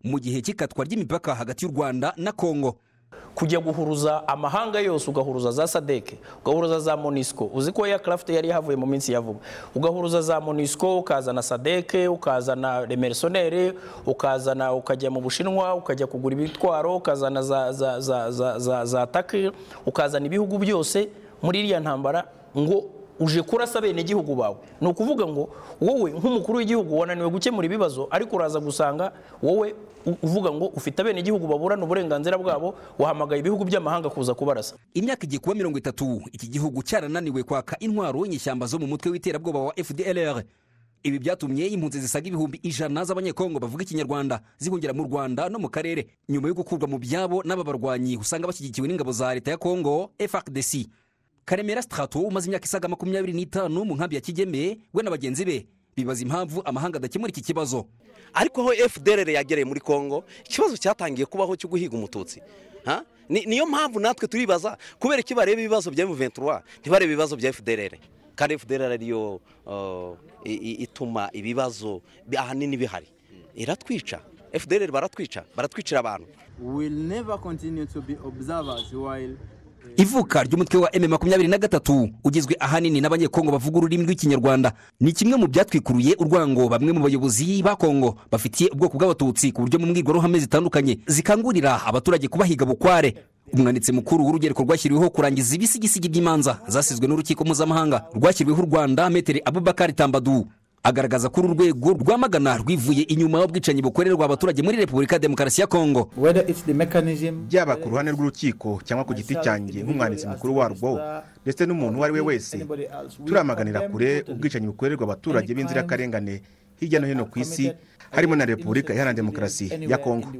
mu gihe cy'ikatwa ry'imipaka hagati y'u Rwanda na Kongo. Kujya guhuruza amahanga yose, ugahuruza za SADC, ugahuruza za MONUSCO, uzi ko Aircraft yari havuye mu minsi yavuga, ugahuruza za MONUSCO, ukazana SADC, ukazana remercenaires, ukazana ukajya mu Bushinwa, ukajya kugura ibitwaro, ukazana za TAC, ukazana ibihugu byose muri iriya ntambara ngo uje kurasa bene gihugu bawe. No kuvuga ngo wowe nk'umukuru w'igihugu wananiwe gukemura ibibazo, ariko uraza gusanga wowe uvuga ngo ufite bene gihugu baburana uburenganzira bwabo, wahamagaye ibihugu by'amahanga kuza kubarasa. Imyaka igiye kuba 30 iki gihugu cyarananiwe kwaka intwaro nyishyamba zo mu mutwe w'iterabwoba wa FDLR. Ibi byatumye impunzi zisaga ibihumbi 100 z'abanyekongo bavuga ikinyarwanda zihungira mu Rwanda no mu karere nyuma yo gukurwa mu byabo n'ababarwanyi usanga bashyigikiwe n'ingabo za leta ya Kongo FARDC. Karemera Strato umaze imyaka isaga 25 mu nkambi ya Kigeme we n'abagenzi be bibaza impamvu amahanga adakemura iki kibazo. Ariko ho FDLR yagereye muri Kongo, ikibazo cyatangiye kubaho cyo guhiga umututsi. Niyo mpamvu natwe turibaza kubera iki bareba ibibazo bya M23 ntibareba ibibazo bya FDLR. Kandi FDLR ariyo ituma ibibazo ahanini bihari. Iratwica. FDLR baratwicira abantu. Will never continue to be observers while Ivuka ry'umutwe wa M23 ugizwe ahanini n'abanyekongo bavuga ururimi rw'ikinyarwanda ni kimwe mu byatwikuruye urwango bamwe mu bayobozi ba Kongo bafitiye ubwoko bw'abatutsi ku buryo mu mbwirwaruhame zitandukanye zikangurira abaturage kubahiga bukware. Umwanditsi mukuru w'urugereko rwashyiriweho kurangiza ibisigisigi by'imanza zasizwe n'urukiko mpuzamahanga rwashyiriweho u Rwanda Metere Abubakar Tambadou agaragaza ko urwego rwamagana rwivuye inyuma y'ubwicanyi bukorerwa abaturage muri Repubulika ya Demokarasi ya Kongo. Byaba ku ruhande rw'urukiko cyangwa ku giti cyanjye nk'umwanditsi mukuru warwo ndetse n'umuntu uwo ari we wese, turamaganira kure ubwicanyi bukorerwa abaturage b'inzirakarengane hirya no hino ku isi harimo na Repubulika Iharanira Demokarasi ya Kongo.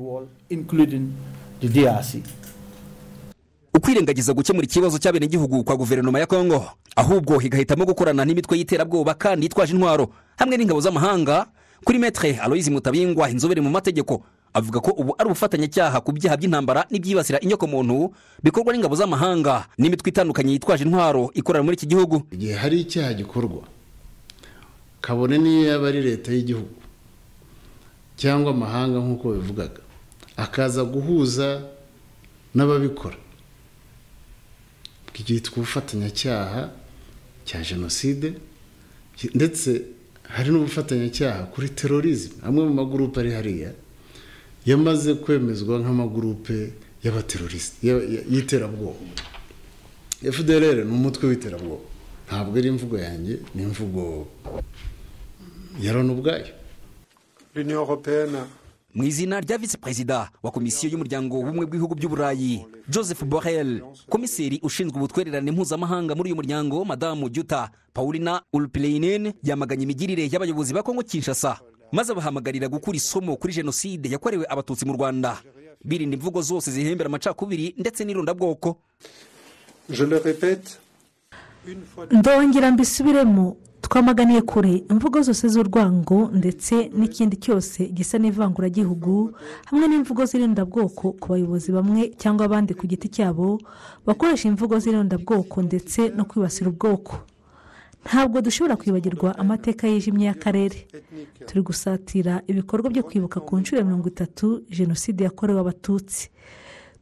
Ukwirengagiza gukemura ikibazo cy'abene gihugu kwa guverinoma ya Kongo, ahubwo higahitamo gukorana n'imitwe y'iterabwoba kandi yitwaje intwaro hamwe n'ingabo z'amahanga. Kuri Maître Aloys Mutabingwa, inzobere mu mategeko, avuga ko ubu ari ubufatanyacyaha ku byaha by'intambara n'ibyibasira inyoko muntu bikorwa n'ingabo z'amahanga n'imitwe itandukanye yitwaje intwaro ikorera muri iki gihugu. Igihe hari icyaha gikorwa kabone niyo yaba ari leta y'igihugu cyangwa amahanga nk'uko bivugaga, akaza guhuza n'ababikora, cyitwa ubufatanyacyaha cya jenoside, ndetse hari n'ubufatanyacyaha kuri terorisme. Amwe mu magurupe ari hariya yamaze kwemezwa nk'amagurupe y'abateroriste y'iterabwoba. FDLR ni umutwe w'iterabwoba, ntabwo ari imvugo yanjye, ni imvugo ya Loni ubwayo. L'Union européenne mu izina rya Vice President wa Komisiyo y'Umuryango w'Ubumwe bw'Ibihugu by'Uburayi Joseph Borrell, komiseri ushinzwe ubutwererane mpuzamahanga muri uyu muryango Madamu Jutta Paulina Urpilainen yamaganye imigirire y'abayobozi ba Kongo Kinshasa, maze abahamagarira gukura isomo kuri jenoside yakorewe abatutsi mu Rwanda, birinda imvugo zose zihembera amacakubiri ndetse n'irondabwoko. Je le répète, ndongera mbisubiremo, twamaganiye kure imvugo zose z'urwango ndetse n'ikindi cyose gisa n'ivanguragihugu hamwe n'imvugo z'irondabwoko ku bayobozi bamwe cyangwa abandi ku giti cyabo bakoresha imvugo z'irondabwoko ndetse no kwibasira ubwoko. Ntabwo dushobora kwibagirwa amateka yijimye y'akarere. Turi gusatira ibikorwa byo kwibuka ku nshuro ya 30 jenoside yakorewe abatutsi.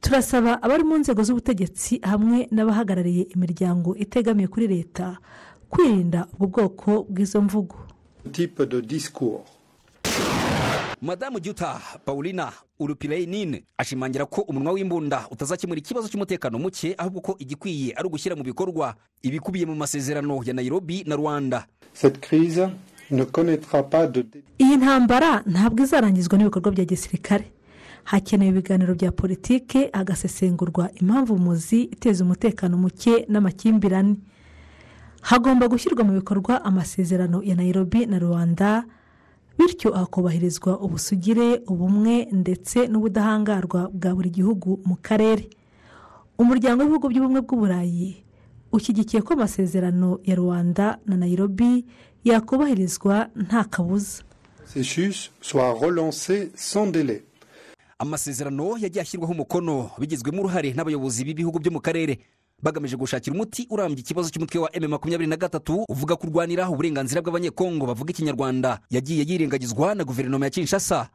Turasaba abari mu nzego z'ubutegetsi hamwe n'abahagarariye imiryango itegamiye kuri leta kwirinda ubwo bwoko bw'izo mvugo. type de discours. Madamu Jutta Paulina Urpilainen ashimangira ko umunwa w'imbunda utazakemura ikibazo cy'umutekano muke, ahubwo ko igikwiye ari ugushyira mu bikorwa ibikubiye mu masezerano ya Nairobi na Rwanda. Cette crise ne connaîtra pas de Iyi ntambara ntabwo izarangizwa n'ibikorwa bya gisirikare. Hakenewe ibiganiro bya politike, agasesengurwa impamvu muzi iteza umutekano muke n'amakimbirane. Hagomba gushyirwa mu bikorwa amasezerano ya Nairobi na Rwanda, bityo hakubahirizwa ubusugire, ubumwe ndetse n'ubudahangarwa bwa buri gihugu mu karere. Umuryango w'ibihugu by'Ubumwe bw'Uburayi ushyigikiye ko amasezerano ya Rwanda na Nairobi yakubahirizwa nta kabuza. processus soit relancé sans délai. Amasezerano yagiye ashyirwaho umukono bigizwemo uruhare n'abayobozi b'ibihugu byo mu karere bagamije gushakira umuti urambye ikibazo cy'umutwe wa M23 uvuga kurwanira uburenganzira bw'abanyekongo bavuga ikinyarwanda yagiye yirengagizwa na guverinoma ya Kinshasa.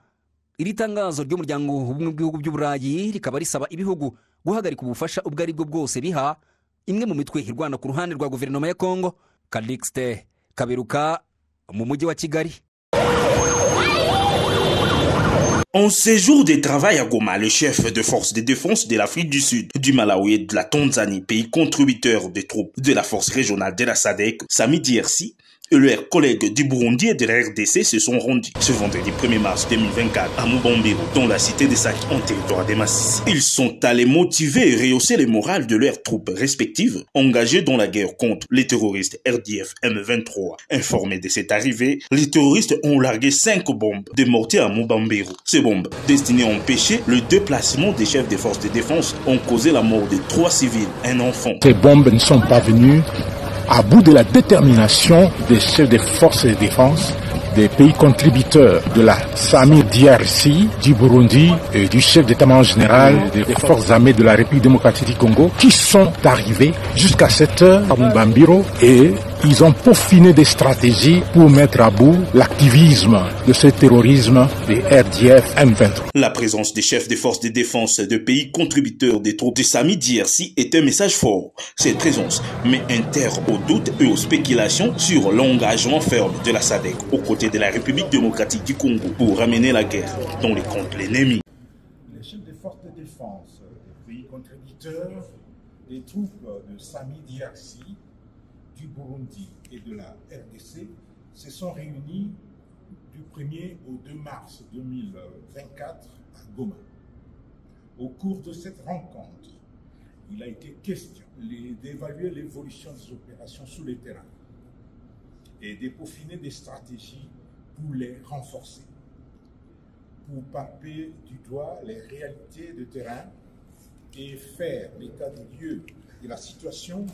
iri tangazo ry'umuryango w'ubumwe bw'ibihugu by'uburayi rikaba risaba ibihugu guhagarika ubufasha ubwo ari bwo bwose biha imwe mu mitwe irwana ku ruhande rwa guverinoma ya Congo. Calixte Kaberuka mu mujyi wa Kigali. En séjour de travail à Goma, le chef de force de défense de l'Afrique du Sud, du Malawi et de la Tanzanie, pays contributeur des troupes de la force régionale de la SADC, Sami Diarsi, et leurs collègues du Burundi et de la RDC se sont rendus ce vendredi 1er mars 2024 à Mubambiro, dans la cité de Sake, en territoire des Masisi. Ils sont allés motiver et rehausser le moral de leurs troupes respectives engagées dans la guerre contre les terroristes RDF M23. Informés de cette arrivée, les terroristes ont largué 5 bombes de mortier à Mubambiro. Ces bombes, destinées à empêcher le déplacement des chefs des forces de défense, ont causé la mort de 3 civils, un enfant. Ces bombes ne sont pas venues à bout de la détermination des chefs des forces de défense, des pays contributeurs de la SAMI DRC, du Burundi et du chef d'état-major général des forces armées de la République démocratique du Congo qui sont arrivés jusqu'à cette heure à Mubambiro et ils ont peaufiné des stratégies pour mettre à bout l'activisme de ce terrorisme des RDF M23. La présence des chefs des forces de défense de pays contributeurs des troupes de SAMI DRC est un message fort. Cette présence met un terme aux doutes et aux spéculations sur l'engagement ferme de la SADC aux côtés de la République démocratique du Congo pour ramener la guerre dans les camps de l'ennemi. Les chefs des forces de défense des pays contributeurs des troupes de SAMI DRC, du Burundi et de la RDC se sont réunis du 1er au 2 mars 2024 à Goma. Au cours de cette rencontre, il a été question d'évaluer l'évolution des opérations sur le terrain et de peaufiner des stratégies pour les renforcer, pour palper du doigt les réalités de terrain et faire l'état des lieux de la situation.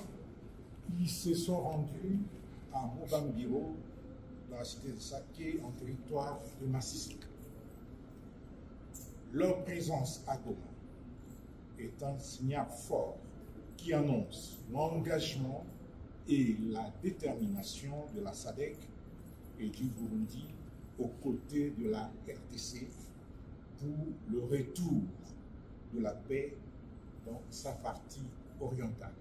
Ils se sont rendus à Mubambiro, dans la cité de Sake, en territoire de Masisi. Leur présence à Goma est un signal fort qui annonce l'engagement et la détermination de la SADC et du Burundi aux côtés de la RDC pour le retour de la paix dans sa partie orientale.